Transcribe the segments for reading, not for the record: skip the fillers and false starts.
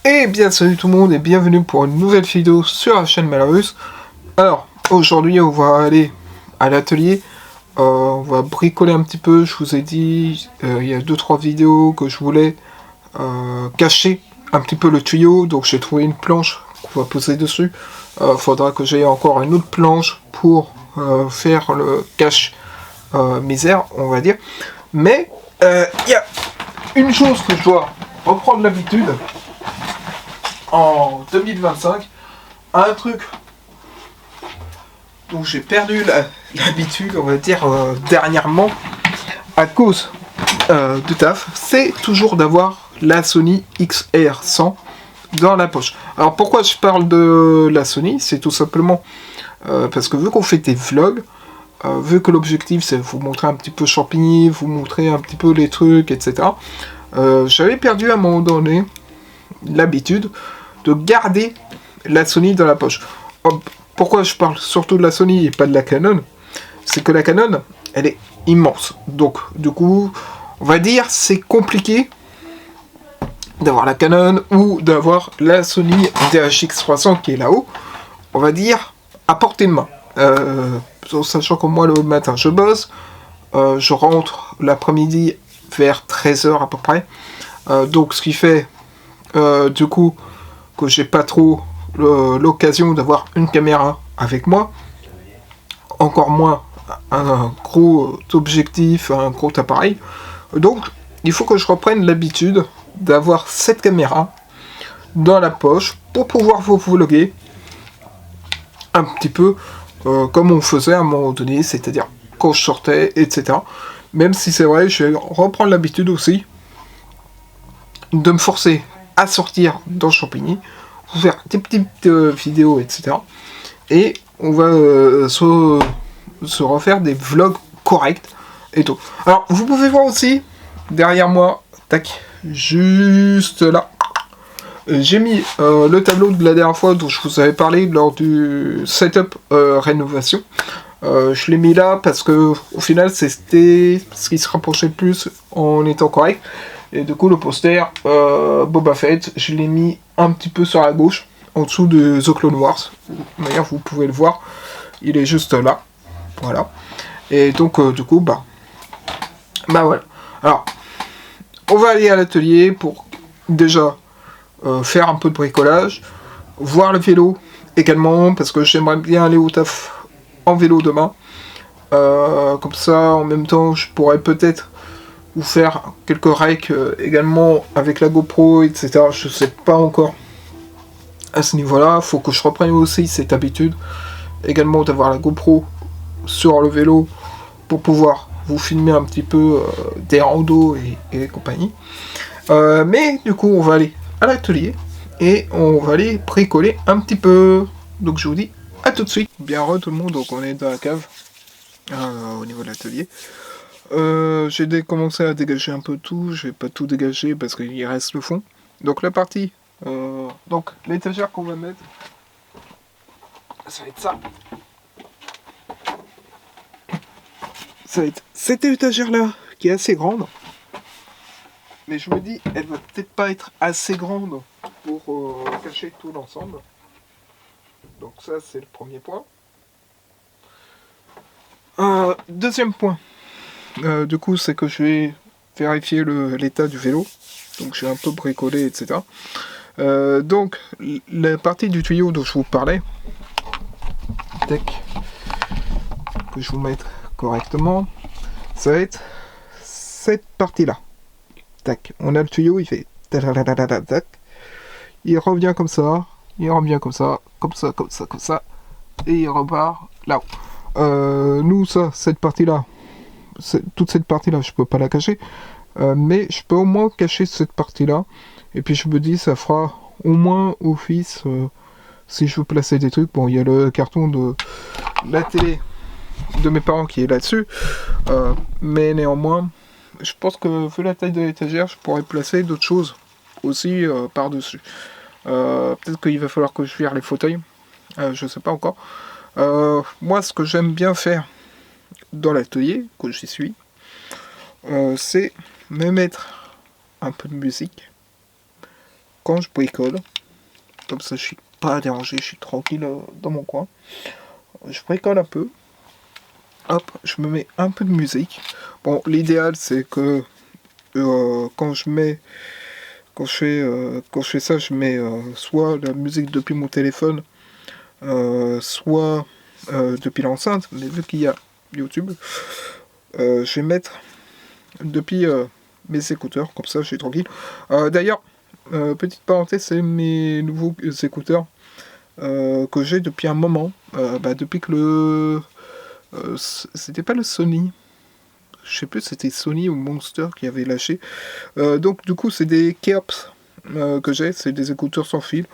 Et bien salut tout le monde et bienvenue pour une nouvelle vidéo sur la chaîne Malarus. Alors aujourd'hui on va aller à l'atelier, on va bricoler un petit peu. Je vous ai dit il y a 2-3 vidéos que je voulais cacher un petit peu le tuyau, donc j'ai trouvé une planche qu'on va poser dessus. Faudra que j'aie encore une autre planche pour faire le cache misère, on va dire. Mais il y a une chose que je dois reprendre l'habitude en 2025, un truc dont j'ai perdu l'habitude, on va dire, dernièrement, à cause du taf, c'est toujours d'avoir la Sony XR100 dans la poche. Alors pourquoi je parle de la Sony? C'est tout simplement parce que vu qu'on fait des vlogs, vu que l'objectif c'est vous montrer un petit peu Champigny, vous montrer un petit peu les trucs, etc. J'avais perdu à un moment donné l'habitude de garder la Sony dans la poche. Pourquoi je parle surtout de la Sony et pas de la Canon? C'est que la Canon, elle est immense. Donc, du coup, on va dire, c'est compliqué d'avoir la Canon ou d'avoir la Sony DHX300 qui est là-haut. On va dire, à portée de main. Sachant que moi, le matin, je bosse. Je rentre l'après-midi vers 13h à peu près. Donc, ce qui fait, du coup, que j'ai pas trop l'occasion d'avoir une caméra avec moi, encore moins un gros objectif, un gros appareil. Donc il faut que je reprenne l'habitude d'avoir cette caméra dans la poche pour pouvoir vous vloguer un petit peu comme on faisait à un moment donné, c'est-à-dire quand je sortais, etc. Même si c'est vrai, je vais reprendre l'habitude aussi de me forcer à sortir dans Champigny, faire des petites vidéos, etc. Et on va se refaire des vlogs corrects et tout. Alors, vous pouvez voir aussi, derrière moi, tac, juste là, j'ai mis le tableau de la dernière fois dont je vous avais parlé lors du setup rénovation. Je l'ai mis là parce que au final c'était ce qui se rapprochait le plus en étant correct. Et du coup le poster Boba Fett, je l'ai mis un petit peu sur la gauche, en dessous de The Clone Wars. D'ailleurs vous pouvez le voir, il est juste là. Voilà. Et donc du coup bah voilà. Alors on va aller à l'atelier pour déjà faire un peu de bricolage, voir le vélo également, parce que j'aimerais bien aller au taf en vélo demain. Comme ça, en même temps, je pourrais peut-être vous faire quelques recs également avec la GoPro, etc. Je sais pas encore à ce niveau-là. Faut que je reprenne aussi cette habitude également d'avoir la GoPro sur le vélo pour pouvoir vous filmer un petit peu des randos et compagnie. Mais du coup, on va aller à l'atelier et on va aller bricoler un petit peu. Donc je vous dis à tout de suite. Bien re tout le monde, donc on est dans la cave au niveau de l'atelier. J'ai commencé à dégager un peu tout, je vais pas tout dégager parce qu'il reste le fond. Donc la partie, donc l'étagère qu'on va mettre, ça va être ça. Ça va être cette étagère là qui est assez grande. Mais je me dis, elle va peut-être pas être assez grande pour cacher tout l'ensemble. Donc ça c'est le premier point. Deuxième point, du coup c'est que je vais vérifier l'état du vélo. Donc j'ai un peu bricolé, etc. Donc la partie du tuyau dont je vous parlais, tac, que je vous mette correctement, ça va être cette partie là. Tac, on a le tuyau, il fait tac, il revient comme ça, il revient comme ça, comme ça, comme ça, comme ça, et il repart là-haut. Nous, ça, cette partie-là, toute cette partie-là, je peux pas la cacher, mais je peux au moins cacher cette partie-là, et puis je me dis, ça fera au moins office, si je veux placer des trucs. Bon, il y a le carton de la télé de mes parents qui est là-dessus, mais néanmoins, je pense que vu la taille de l'étagère, je pourrais placer d'autres choses aussi par-dessus. Peut-être qu'il va falloir que je vire les fauteuils, je sais pas encore. Moi, ce que j'aime bien faire dans l'atelier, quand j'y suis, c'est me mettre un peu de musique quand je bricole, comme ça je suis pas dérangé, je suis tranquille dans mon coin. Je bricole un peu. Hop, je me mets un peu de musique. Bon, l'idéal c'est que quand je fais ça, je mets soit la musique depuis mon téléphone, soit depuis l'enceinte. Mais vu qu'il y a YouTube, je vais mettre depuis mes écouteurs, comme ça je suis tranquille. D'ailleurs, petite parenthèse, c'est mes nouveaux écouteurs que j'ai depuis un moment. Depuis que c'était pas le Sony. Je sais plus si c'était Sony ou Monster qui avait lâché. Donc du coup c'est des Keops que j'ai, c'est des écouteurs sans fil.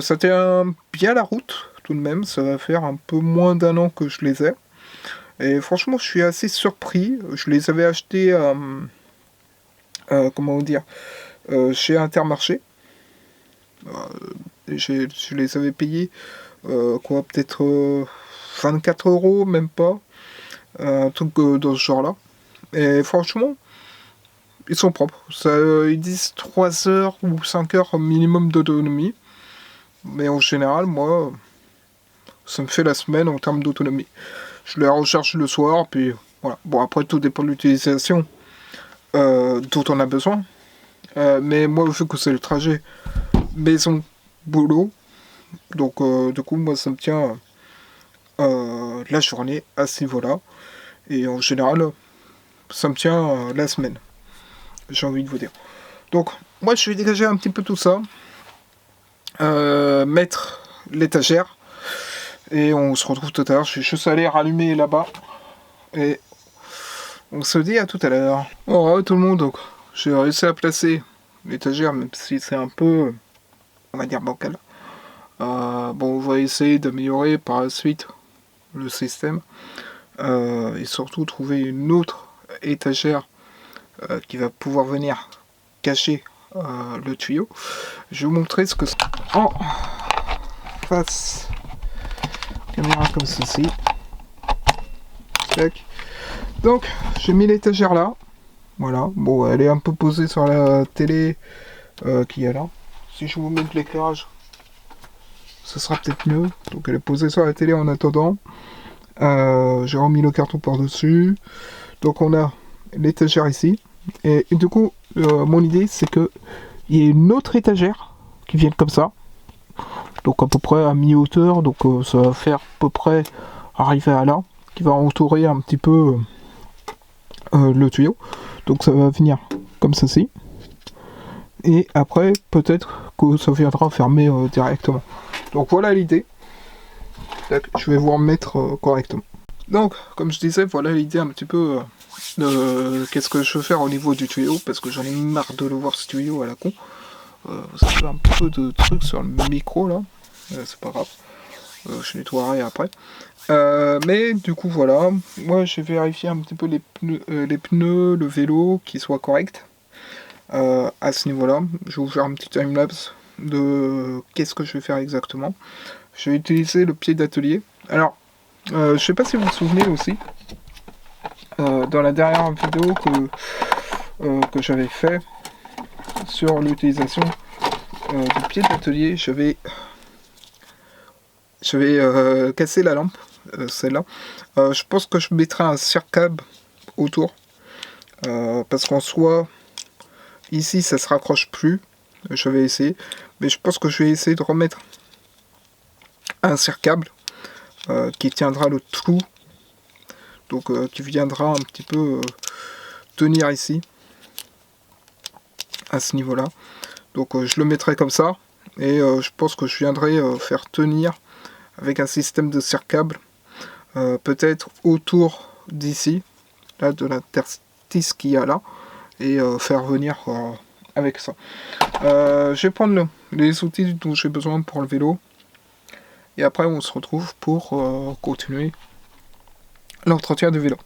Ça tient bien la route tout de même, ça va faire un peu moins d'un an que je les ai. Et franchement je suis assez surpris, je les avais achetés chez Intermarché. Je les avais payés peut-être 24 €, même pas. Un truc dans ce genre là. Et franchement, ils sont propres. Ils disent 3 heures ou 5 heures minimum d'autonomie. Mais en général, moi, ça me fait la semaine en termes d'autonomie. Je les recharge le soir, puis voilà. Bon, après, tout dépend de l'utilisation dont on a besoin. Mais moi, vu que c'est le trajet maison-boulot, donc du coup, moi, ça me tient la journée à ce niveau-là. Et en général, ça me tient la semaine, j'ai envie de vous dire. Donc, moi, je vais dégager un petit peu tout ça, mettre l'étagère, et on se retrouve tout à l'heure. Je suis juste allé rallumer là-bas, et on se dit à tout à l'heure. Bon, tout le monde, donc, j'ai réussi à placer l'étagère, même si c'est un peu, on va dire, bancal. Bon, on va essayer d'améliorer par la suite le système, et surtout trouver une autre étagère qui va pouvoir venir cacher le tuyau. Je vais vous montrer ce que c'est en face caméra comme ceci. Tac. Donc j'ai mis l'étagère là, voilà. Bon, elle est un peu posée sur la télé qui est là. Si je vous mets de l'éclairage, ce sera peut-être mieux. Donc elle est posée sur la télé en attendant. J'ai remis le carton par dessus. Donc on a l'étagère ici. Et du coup, mon idée c'est que il y ait une autre étagère qui vienne comme ça. Donc à peu près à mi-hauteur. Donc ça va faire à peu près arriver à là. Qui va entourer un petit peu le tuyau. Donc ça va venir comme ceci. Et après, peut-être que ça viendra fermer directement. Donc voilà l'idée. Je vais vous remettre correctement. Donc, comme je disais, voilà l'idée un petit peu de qu'est-ce que je veux faire au niveau du tuyau, parce que j'en ai marre de le voir ce tuyau à la con. Ça fait un peu de trucs sur le micro là, c'est pas grave, je nettoierai après. Mais du coup voilà, moi j'ai vérifié un petit peu les pneus, le vélo, qui soient corrects à ce niveau là. Je vais vous faire un petit timelapse de qu'est-ce que je vais faire exactement. Je vais utiliser le pied d'atelier. Alors, je sais pas si vous vous souvenez aussi, dans la dernière vidéo que j'avais fait sur l'utilisation du pied d'atelier, j'avais cassé la lampe, celle-là. Je pense que je mettrai un circable autour, parce qu'en soi, ici ça se raccroche plus. Je vais essayer, mais je pense que je vais essayer de remettre un circable qui tiendra le trou, donc qui viendra un petit peu tenir ici à ce niveau là. Donc je le mettrai comme ça, et je pense que je viendrai faire tenir avec un système de circable, peut-être autour d'ici, là, de l'interstice qu'il y a là, et faire venir avec ça. Je vais prendre les outils dont j'ai besoin pour le vélo, et après on se retrouve pour continuer l'entretien du vélo.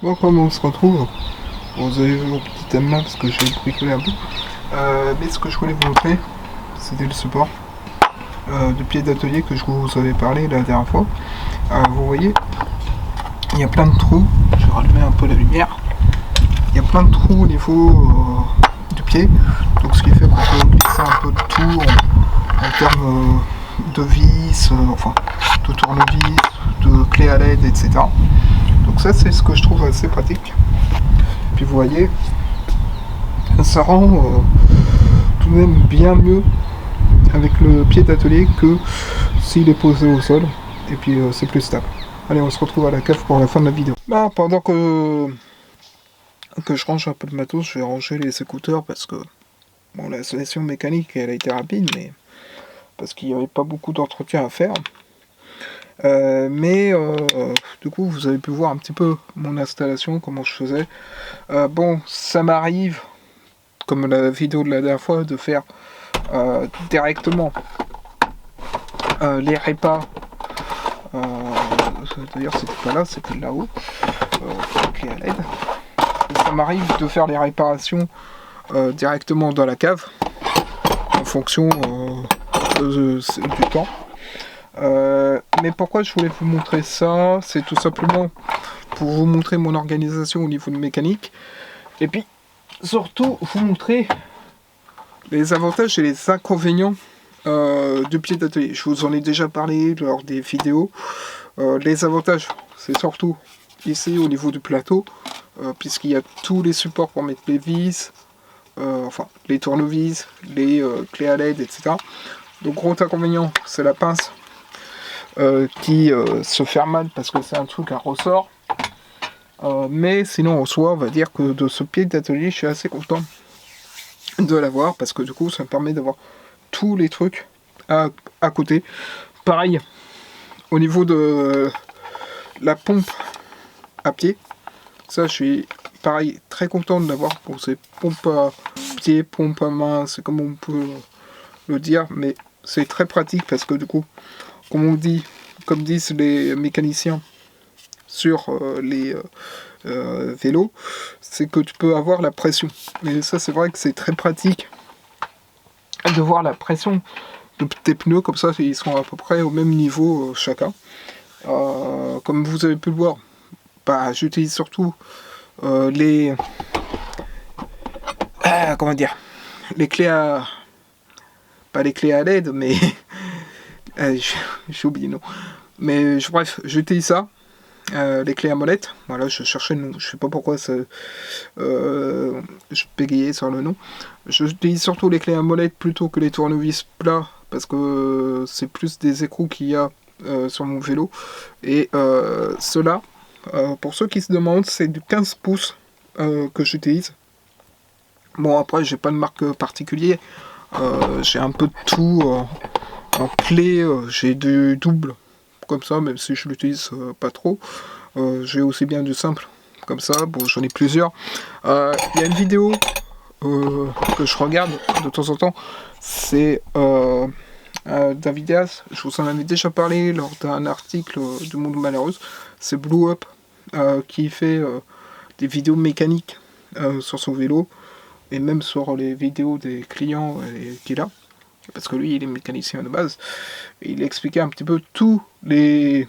Bon, comme on se retrouve, vous avez vu mon petit thème là parce que j'ai bricolé un peu. Mais ce que je voulais vous montrer, c'était le support de pied d'atelier que je vous avais parlé la dernière fois. Vous voyez, il y a plein de trous. Je vais rallumer un peu la lumière. Il y a plein de trous au niveau du pied. Donc ce qui fait qu'on peut glisser un peu de tout en termes de vis, enfin de tournevis, de clés à LED, etc. Donc ça c'est ce que je trouve assez pratique. Puis vous voyez, ça rend tout de même bien mieux avec le pied d'atelier que s'il est posé au sol. Et puis c'est plus stable. Allez, on se retrouve à la cave pour la fin de la vidéo. Bah, pendant que je range un peu le matos, je vais ranger les écouteurs parce que bon, la solution mécanique elle a été rapide, mais parce qu'il n'y avait pas beaucoup d'entretien à faire. Mais du coup vous avez pu voir un petit peu mon installation, comment je faisais. Bon, ça m'arrive, comme la vidéo de la dernière fois, de faire directement les répas. D'ailleurs c'était pas là, c'était là-haut. Ok, à l'aide. Ça m'arrive de faire les réparations directement dans la cave en fonction du temps. Mais pourquoi je voulais vous montrer ça, c'est tout simplement pour vous montrer mon organisation au niveau de mécanique et puis surtout vous montrer les avantages et les inconvénients du pied d'atelier. Je vous en ai déjà parlé lors des vidéos. Les avantages, c'est surtout ici au niveau du plateau, puisqu'il y a tous les supports pour mettre les vis, enfin les tournevis, les clés à LED, etc. Donc gros inconvénient, c'est la pince qui se ferme mal parce que c'est un truc à ressort. Mais sinon en soi, on va dire que de ce pied d'atelier, je suis assez content de l'avoir parce que du coup, ça me permet d'avoir tous les trucs à côté. Pareil, au niveau de la pompe à pied, ça je suis pareil très content de l'avoir pour ces pompes à pied, pompes à main, c'est comme on peut le dire, mais c'est très pratique parce que du coup, comme disent les mécaniciens sur les vélos, c'est que tu peux avoir la pression. Et ça c'est vrai que c'est très pratique de voir la pression de tes pneus, comme ça ils sont à peu près au même niveau chacun. Comme vous avez pu le voir, bah, j'utilise surtout les comment dire, les clés à pas les clés à LED, mais j'ai oublié le nom, mais bref, j'utilise ça, les clés à molette. Voilà, je cherchais le nom, je sais pas pourquoi ça, je bégayais sur le nom. J'utilise surtout les clés à molette plutôt que les tournevis plats parce que c'est plus des écrous qu'il y a sur mon vélo. Et cela, pour ceux qui se demandent, c'est du 15 pouces que j'utilise. Bon, après, j'ai pas de marque particulière. J'ai un peu de tout en clé. J'ai du double, comme ça, même si je l'utilise pas trop. J'ai aussi bien du simple, comme ça. Bon, j'en ai plusieurs. Il y a une vidéo que je regarde de temps en temps. C'est d'un vidéaste. Je vous en avais déjà parlé lors d'un article du Monde Malheureuse. C'est Blue Up qui fait des vidéos mécaniques sur son vélo et même sur les vidéos des clients qu'il a, parce que lui il est mécanicien de base, et il expliquait un petit peu tous les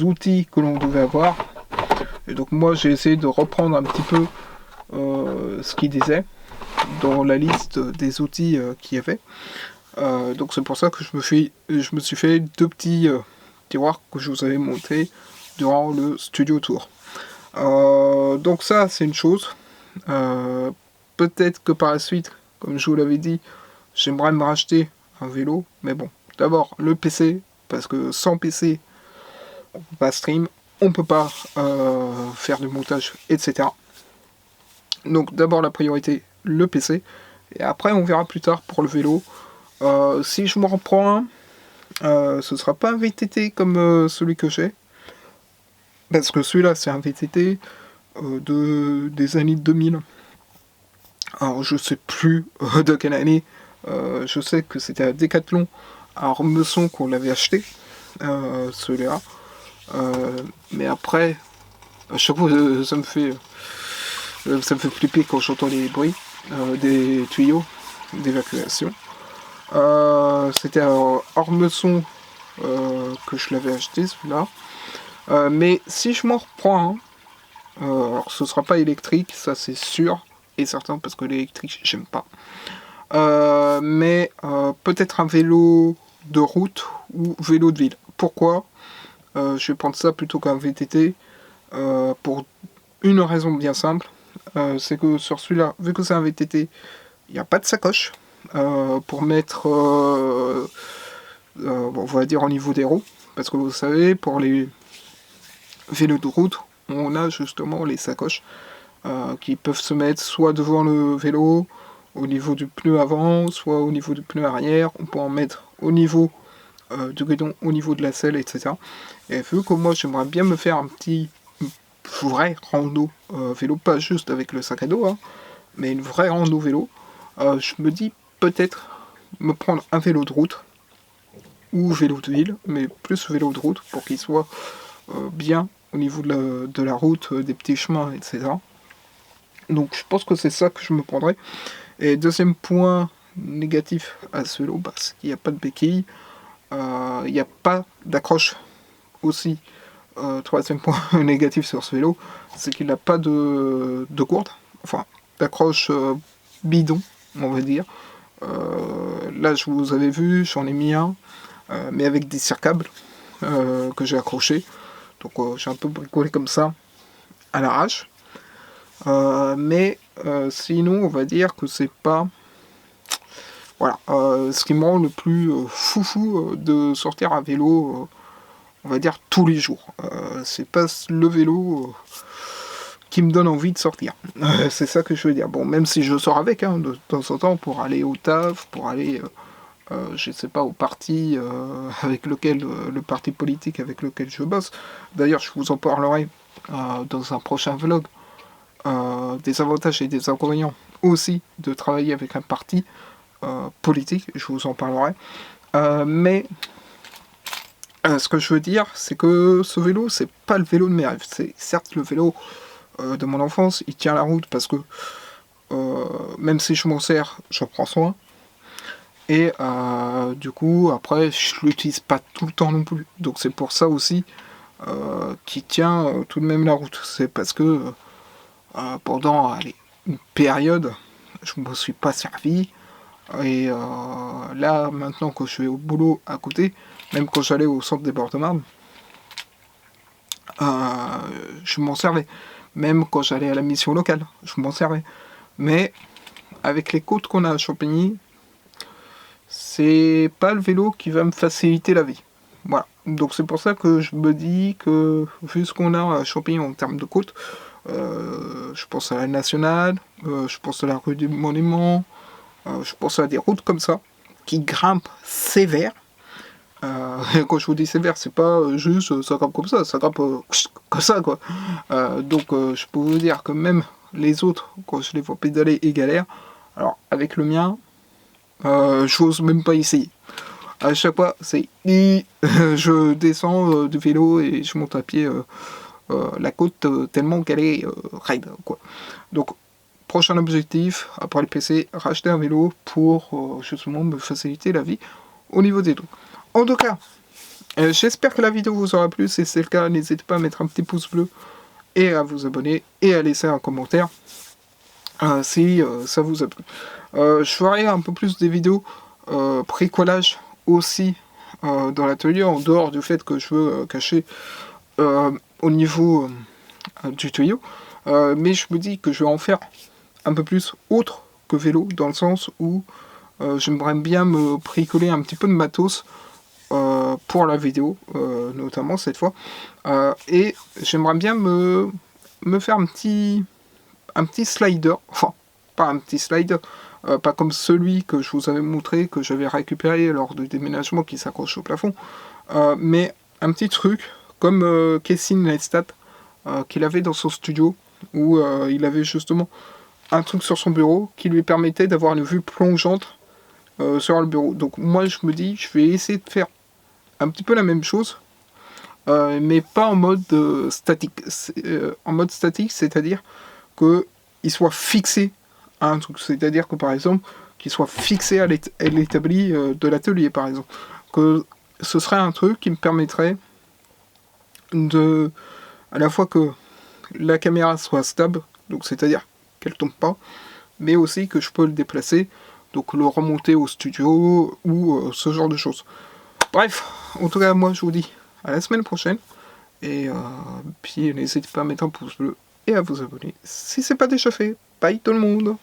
outils que l'on devait avoir. Et donc moi j'ai essayé de reprendre un petit peu ce qu'il disait dans la liste des outils qu'il y avait. Donc c'est pour ça que je me suis fait deux petits tiroirs que je vous avais montrés durant le studio tour. Donc ça c'est une chose. Peut-être que par la suite, comme je vous l'avais dit, j'aimerais me racheter un vélo, mais bon, d'abord le PC, parce que sans PC on peut pas stream, on peut pas faire du montage, etc. Donc d'abord la priorité, le PC, et après on verra plus tard pour le vélo. Si je m'en reprends un, ce sera pas un VTT comme celui que j'ai, parce que celui-là c'est un VTT des années 2000. Alors je sais plus de quelle année, je sais que c'était à Decathlon, à Ormesson qu'on l'avait acheté, celui-là. Mais après, à chaque fois, ça me fait flipper quand j'entends les bruits des tuyaux d'évacuation. C'était à Ormesson que je l'avais acheté, celui-là. Mais si je m'en reprends, alors ce sera pas électrique, ça c'est sûr et certain, parce que l'électrique, j'aime pas. Mais peut-être un vélo de route ou vélo de ville. Pourquoi je vais prendre ça plutôt qu'un VTT pour une raison bien simple. C'est que sur celui-là, vu que c'est un VTT, il n'y a pas de sacoche pour mettre, on va dire, au niveau des roues. Parce que vous savez, pour les vélos de route, on a justement les sacoches qui peuvent se mettre soit devant le vélo, au niveau du pneu avant, soit au niveau du pneu arrière. On peut en mettre au niveau du guidon, au niveau de la selle, etc. Et vu que moi j'aimerais bien me faire un petit vrai rando vélo, pas juste avec le sac à dos, hein, mais une vraie rando vélo, je me dis peut-être me prendre un vélo de route ou vélo de ville, mais plus vélo de route pour qu'il soit bien au niveau de la route, des petits chemins, etc. Donc je pense que c'est ça que je me prendrai. Et deuxième point négatif à ce vélo, c'est qu'il n'y a pas de béquille, il n'y a pas d'accroche aussi. Troisième point négatif sur ce vélo, c'est qu'il n'a pas de gourde, enfin d'accroche bidon, on va dire. Là, je vous avais vu, j'en ai mis un, mais avec des circables que j'ai accrochés. Donc j'ai un peu bricolé comme ça, à l'arrache. Mais sinon, on va dire que c'est pas... Voilà, ce qui me rend le plus foufou de sortir à vélo, on va dire tous les jours. C'est pas le vélo qui me donne envie de sortir. C'est ça que je veux dire. Bon, même si je sors avec, hein, de temps en temps, pour aller au taf, pour aller, je sais pas, au parti avec lequel, le parti politique avec lequel je bosse. D'ailleurs, je vous en parlerai dans un prochain vlog. Des avantages et des inconvénients aussi de travailler avec un parti politique, je vous en parlerai. Mais ce que je veux dire, c'est que ce vélo, c'est pas le vélo de mes rêves. C'est certes le vélo de mon enfance, il tient la route parce que même si je m'en sers, j'en prends soin. Et du coup, après, je l'utilise pas tout le temps non plus. Donc c'est pour ça aussi qu'il tient tout de même la route. C'est parce que pendant une période, je ne me suis pas servi. Et là, maintenant que je vais au boulot à côté, même quand j'allais au centre des Bords-de-Marne, je m'en servais. Même quand j'allais à la mission locale, je m'en servais. Mais avec les côtes qu'on a à Champigny, c'est pas le vélo qui va me faciliter la vie. Voilà. Donc c'est pour ça que je me dis que, vu ce qu'on a à Champigny en termes de côtes, je pense à la nationale, je pense à la rue du Monument, je pense à des routes comme ça, qui grimpent sévère. Quand je vous dis sévère, c'est pas juste ça grimpe comme ça grimpe comme ça, quoi. Donc je peux vous dire que même les autres, quand je les vois pédaler, ils galèrent. Alors avec le mien, j'ose même pas essayer. À chaque fois, c'est je descends du vélo et je monte à pied la côte tellement qu'elle est raide, quoi. Donc prochain objectif, après le PC, racheter un vélo pour justement me faciliter la vie au niveau des dos. En tout cas, j'espère que la vidéo vous aura plu. Si c'est le cas, n'hésitez pas à mettre un petit pouce bleu et à vous abonner et à laisser un commentaire si ça vous a plu. Je ferai un peu plus des vidéos bricolage aussi dans l'atelier, en dehors du fait que je veux cacher au niveau du tuyau. Mais je me dis que je vais en faire un peu plus autre que vélo, dans le sens où j'aimerais bien me bricoler un petit peu de matos pour la vidéo, notamment cette fois. Et j'aimerais bien me faire un petit slider, enfin, pas un petit slider, pas comme celui que je vous avais montré, que j'avais récupéré lors du déménagement qui s'accroche au plafond, mais un petit truc comme Casey Neistat qu'il avait dans son studio, où il avait justement un truc sur son bureau qui lui permettait d'avoir une vue plongeante sur le bureau. Donc moi je me dis, je vais essayer de faire un petit peu la même chose, mais pas en mode statique. En mode statique, c'est-à-dire qu'il soit fixé à un truc. C'est-à-dire que par exemple, qu'il soit fixé à l'établi de l'atelier, par exemple. Que ce serait un truc qui me permettrait de, à la fois que la caméra soit stable, donc c'est-à-dire qu'elle tombe pas, mais aussi que je peux le déplacer, donc le remonter au studio ou ce genre de choses. Bref, en tout cas, moi je vous dis à la semaine prochaine. Et puis n'hésitez pas à mettre un pouce bleu et à vous abonner si c'est pas déjà fait. Bye tout le monde!